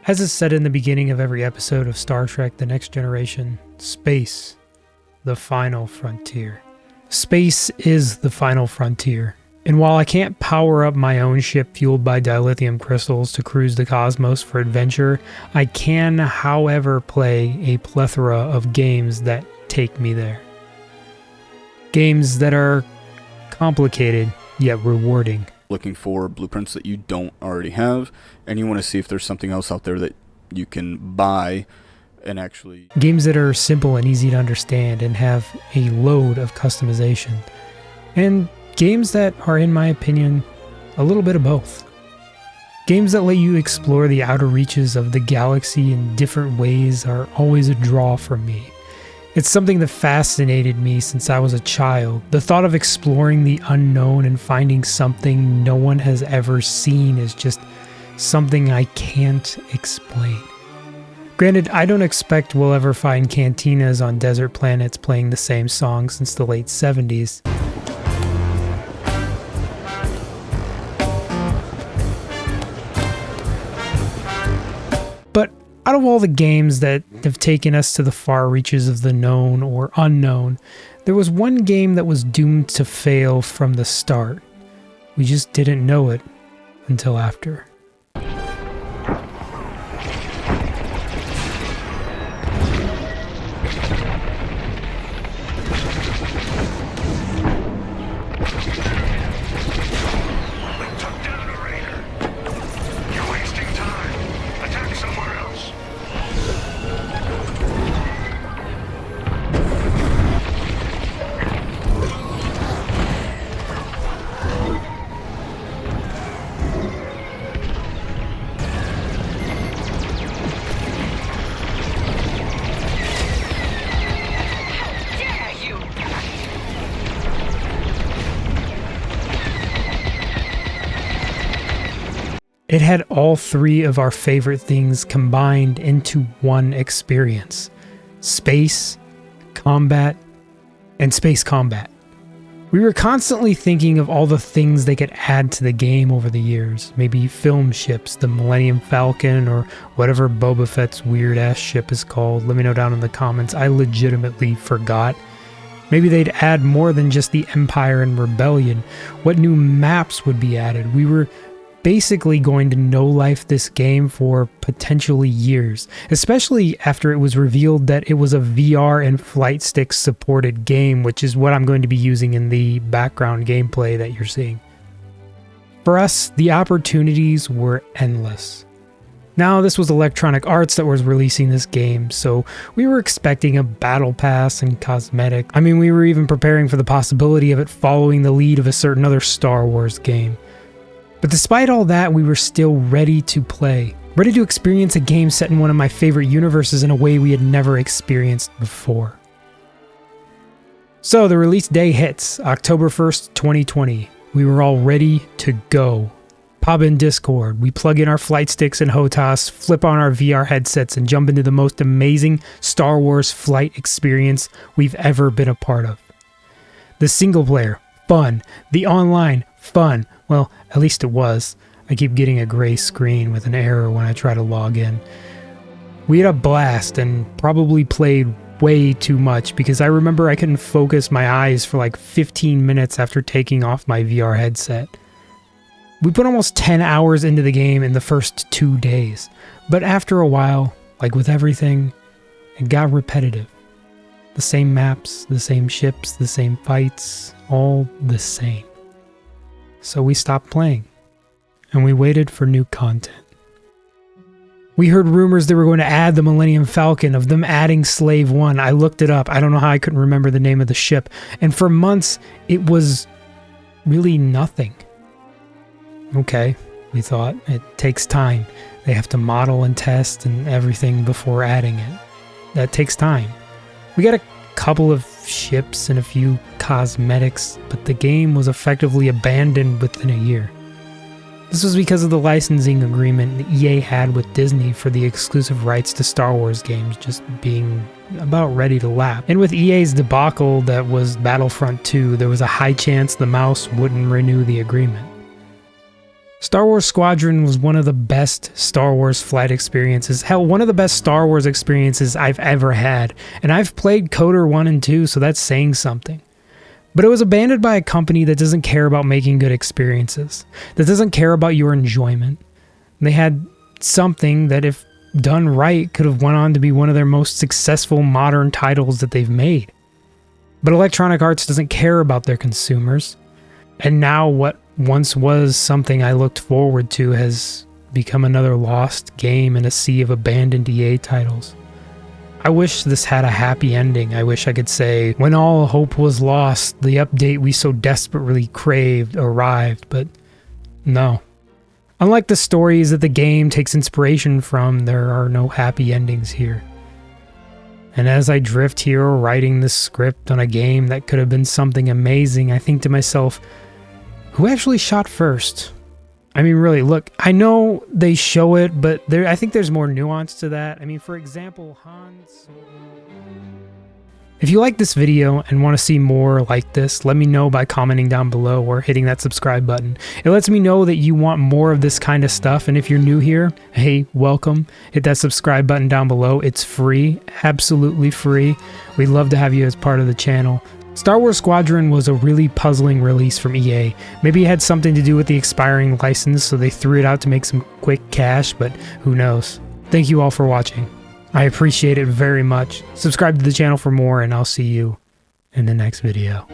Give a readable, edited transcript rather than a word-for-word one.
As is said in the beginning of every episode of Star Trek The Next Generation, space, the final frontier. Space is the final frontier. And while I can't power up my own ship fueled by dilithium crystals to cruise the cosmos for adventure, I can, however, play a plethora of games that take me there. Games that are complicated, yet rewarding. Looking for blueprints that you don't already have, and you want to see if there's something else out there that you can buy and actually... Games that are simple and easy to understand and have a load of customization. And games that are, in my opinion, a little bit of both. Games that let you explore the outer reaches of the galaxy in different ways are always a draw for me. It's something that fascinated me since I was a child. The thought of exploring the unknown and finding something no one has ever seen is just something I can't explain. Granted, I don't expect we'll ever find cantinas on desert planets playing the same song since the late 70s. But out of all the games that have taken us to the far reaches of the known or unknown, there was one game that was doomed to fail from the start. We just didn't know it until after. It had all three of our favorite things combined into one experience: space, combat, and space combat. We were constantly thinking of all the things they could add to the game over the years. Maybe film ships, the Millennium Falcon, or whatever Boba Fett's weird-ass ship is called. Let me know down in the comments. I legitimately forgot. Maybe they'd add more than just the Empire and Rebellion. What new maps would be added? We were basically going to no-life this game for potentially years, especially after it was revealed that it was a VR and flight stick supported game, which is what I'm going to be using in the background gameplay that you're seeing. For us, the opportunities were endless. Now, this was Electronic Arts that was releasing this game, so we were expecting a battle pass and cosmetic. I mean, we were even preparing for the possibility of it following the lead of a certain other Star Wars game. But despite all that, we were still ready to play. Ready to experience a game set in one of my favorite universes in a way we had never experienced before. So the release day hits, October 1st, 2020. We were all ready to go. Pop in Discord, we plug in our flight sticks and HOTAS, flip on our VR headsets, and jump into the most amazing Star Wars flight experience we've ever been a part of. The single player, fun. The online, fun. Well, at least it was. I keep getting a gray screen with an error when I try to log in. We had a blast and probably played way too much because I remember I couldn't focus my eyes for like 15 minutes after taking off my VR headset. We put almost 10 hours into the game in the first 2 days, but after a while, like with everything, it got repetitive. The same maps, the same ships, the same fights, all the same. So we stopped playing, and we waited for new content. We heard rumors they were going to add the Millennium Falcon, of them adding Slave One. I looked it up. I don't know how I couldn't remember the name of the ship. And for months, it was really nothing. Okay, we thought. It takes time. They have to model and test and everything before adding it. That takes time. We got a couple of ships and a few cosmetics, but the game was effectively abandoned within a year. This was because of the licensing agreement that EA had with Disney for the exclusive rights to Star Wars games just being about ready to lap. And with EA's debacle that was Battlefront 2, there was a high chance the mouse wouldn't renew the agreement. Star Wars Squadron was one of the best Star Wars flight experiences. Hell, one of the best Star Wars experiences I've ever had. And I've played KOTOR 1 and 2, so that's saying something. But it was abandoned by a company that doesn't care about making good experiences, that doesn't care about your enjoyment. They had something that, if done right, could have went on to be one of their most successful modern titles that they've made. But Electronic Arts doesn't care about their consumers. And now what once was something I looked forward to has become another lost game in a sea of abandoned EA titles. I wish this had a happy ending. I wish I could say, when all hope was lost, the update we so desperately craved arrived, but no. Unlike the stories that the game takes inspiration from, there are no happy endings here. And as I drift here writing this script on a game that could have been something amazing, I think to myself, who actually shot first? I mean, really, look, I know they show it, but I think there's more nuance to that. I mean, for example, Han Solo. If you like this video and want to see more like this, let me know by commenting down below or hitting that subscribe button. It lets me know that you want more of this kind of stuff, and if you're new here, hey, welcome. Hit that subscribe button down below. It's free, absolutely free. We'd love to have you as part of the channel. Star Wars Squadron was a really puzzling release from EA. Maybe it had something to do with the expiring license, so they threw it out to make some quick cash, but who knows. Thank you all for watching. I appreciate it very much. Subscribe to the channel for more, and I'll see you in the next video.